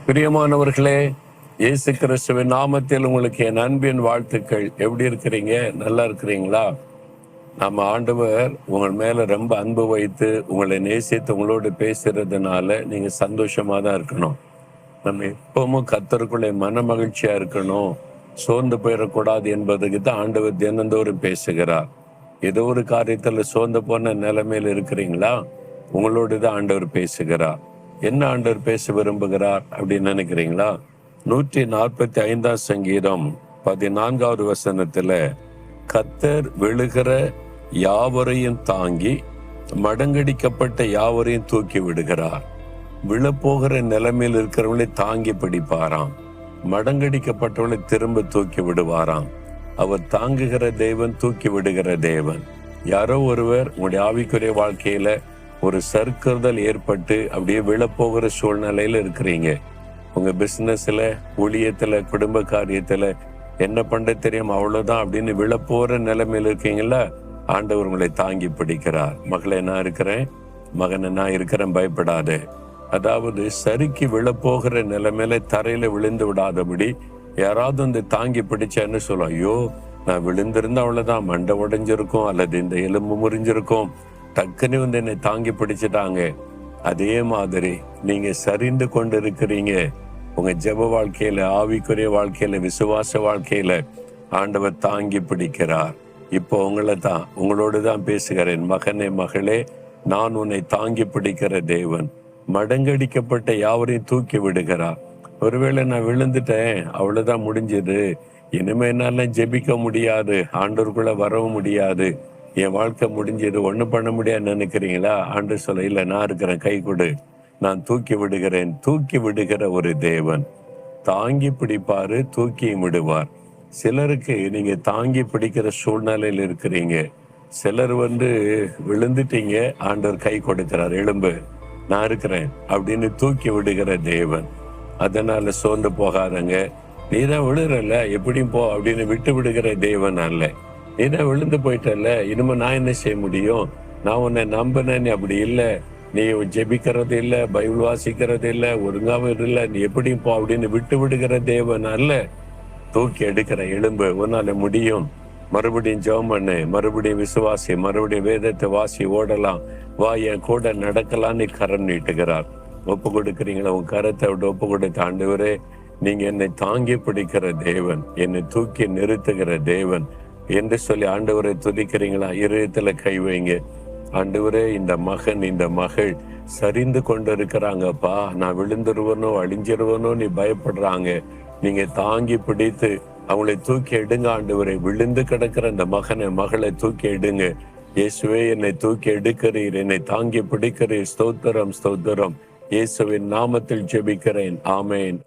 பிரியமானவர்களே, இயேசு கிறிஸ்துவின் நாமத்தில் உங்களுக்கு என் அன்பின் வாழ்த்துக்கள். எப்படி இருக்கிறீங்க? நல்லா இருக்கிறீங்களா? நம்ம ஆண்டவர் உங்கள் மேல ரொம்ப அன்பு வைத்து உங்களை நேசித்து உங்களோடு பேசுறதுனால நீங்க சந்தோஷமா தான் இருக்கணும். நம்ம எப்பவும் கர்த்தருக்குள்ளே மன மகிழ்ச்சியா இருக்கணும், சோர்ந்து போயிடக்கூடாது என்பதுக்கு தான் ஆண்டவர் தினந்தோறும் பேசுகிறார். ஏதோ ஒரு காரியத்துல சோர்ந்து போன நிலைமையில இருக்கிறீங்களா? உங்களோடு தான் ஆண்டவர் பேசுகிறார். என்ன ஆண்டவர் பேச விரும்புகிறார் அப்படின்னு நினைக்கிறீங்களா? 145 சங்கீதம் 14வது வசனத்துல, கர்த்தர் விழுகிற யாவரையும் தாங்கி மடங்கடிக்கப்பட்ட யாவரையும் தூக்கி விடுகிறார். விழப்போகிற நிலைமையில் இருக்கிறவங்களை தாங்கி பிடிப்பாராம், மடங்கடிக்கப்பட்டவர்களை திரும்ப தூக்கி விடுவாராம். அவர் தாங்குகிற தேவன், தூக்கி விடுகிற தேவன். யாரோ ஒருவர் உங்களுடைய ஆவிக்குரிய வாழ்க்கையில ஒரு சறுக்குறுதல் ஏற்பட்டு அப்படியே விழப்போகிற சூழ்நிலையில இருக்கிறீங்க. உங்க பிசினஸ்ல, ஊழியத்துல, குடும்ப காரியத்துல என்ன பண்ண தெரியும் அவ்வளவுதான் அப்படின்னு விழப்போற நிலைமையில இருக்கீங்களா? ஆண்டவர் உங்களை தாங்கி பிடிக்கிறார். மகளே நான் இருக்கிறேன், மகனை நான் இருக்கிறேன், பயப்படாதே. அதாவது சறுக்கி விழப்போகிற நிலைமையில தரையில விழுந்து விடாதபடி யாராவது வந்து தாங்கி பிடிச்சான்னு சொல்லும், ஐயோ நான் விழுந்திருந்தா அவ்வளவுதான், மண்டை உடைஞ்சிருக்கும் அல்லது இந்த எலும்பு முறிஞ்சிருக்கும், டக்குன்னு வந்து என்னை தாங்கி பிடிச்சிட்டாங்க. அதே மாதிரி நீங்க சரிந்து கொண்டு இருக்கிறீங்க. உங்க ஜெப வாழ்க்கையில, ஆவிக்குரிய வாழ்க்கையில, விசுவாச வாழ்க்கையில ஆண்டவர் தாங்கி பிடிக்கிறார். இப்போ உங்களை தான், உங்களோடு தான் பேசுகிறேன். மகனே, மகளே, நான் உன்னை தாங்கி பிடிக்கிற தேவன். மடங்கடிக்கப்பட்ட யாவரையும் தூக்கி விடுகிறார். ஒருவேளை நான் விழுந்துட்டேன், அவ்வளவுதான், முடிஞ்சது, இனிமே என்னால ஜெபிக்க முடியாது, ஆண்டவருக்குள்ள வரவும் முடியாது, என் வாழ்க்கை முடிஞ்சது, ஒண்ணும் பண்ண முடியாது நினைக்கிறீங்களா? ஆண்டு சொல்ல, இல்ல நான் இருக்கிறேன், கை கொடு, நான் தூக்கி விடுகிறேன். தூக்கி விடுகிற ஒரு தேவன். தாங்கி பிடிப்பாரு, தூக்கியும் விடுவார். சிலருக்கு நீங்க தாங்கி பிடிக்கிற சூழ்நிலையில் இருக்கிறீங்க. சிலர் வந்து விழுந்துட்டீங்க, ஆண்டவர் கை கொடுக்கிறார், எலும்பு, நான் இருக்கிறேன் அப்படின்னு தூக்கி விடுகிற தேவன். அதனால சோர்ந்து போகாதங்க. நீதான் விழுறல, எப்படியும் போ அப்படின்னு விட்டு விடுகிற தேவன் அல்ல. நீதான் விழுந்து போயிட்டல, இனிமே நான் என்ன செய்ய முடியும், நான் உன்னை நம்பினேன், அப்படி இல்லை, நீ ஜெபிக்கிறது இல்லை, பைபிள் வாசிக்கிறது இல்லை, ஒழுங்காவும் இல்லை, நீ எப்படியும் போ அப்படின்னு விட்டு விடுகிற தேவன் அல்ல. தூக்கி எடுக்கிற எலும்பு, உன்னால முடியும், மறுபடியும் ஜெபம் பண்ணு, மறுபடியும் விசுவாசி, மறுபடியும் வேதத்தை வாசி, ஓடலாம், வா என் கூட நடக்கலான்னு கரம் நீட்டுகிறார். ஒப்பு கொடுக்குறீங்களா? உன் கரத்தை விட்டு ஒப்பு கொடுத்த, ஆண்டவரே நீங்க என்னை தாங்கி பிடிக்கிற தேவன், என்னை தூக்கி நிறுத்துகிற தேவன் என்று சொல்லி ஆண்டவரை துதிக்கிறீங்களா? இதயத்துல கை வைங்க. ஆண்டவரே, இந்த மகன், இந்த மகள் சரிந்து கொண்டு இருக்கிறாங்கப்பா, நான் விழுந்துருவனோ அழிஞ்சிருவனோ நீ பயப்படுறாங்க, நீங்க தாங்கி பிடித்து அவங்களை தூக்கி எடுங்க. ஆண்டவரை, விழுந்து கிடக்கிற அந்த மகனை, மகளை தூக்கி எடுங்க. இயேசுவே, என்னை தூக்கி எடுக்கிறீர், என்னை தாங்கி பிடிக்கிறீர். ஸ்தோத்திரம், ஸ்தோத்திரம். இயேசுவின் நாமத்தில் ஜெபிக்கிறேன். ஆமேன்.